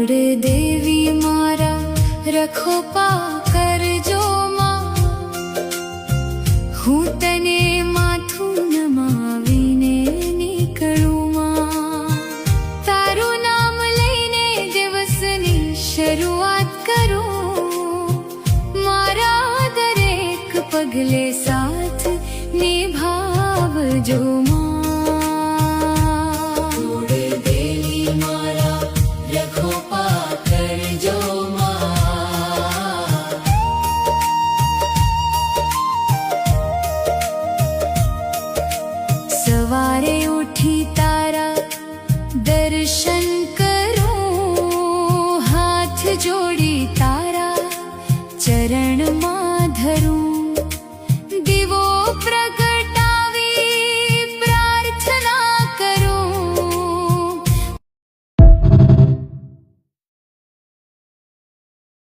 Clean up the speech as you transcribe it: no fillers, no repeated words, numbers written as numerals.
મૂળ દેવી મારા રખોપા કરજો માં, હું તને માથું નમાવીને નીકળું માં. તારું નામ લઈને દિવસની શરૂઆત કરું, મારા દરેક પગલે સાથ નિભાવજો માં. સવારે ઉઠી તારા દર્શન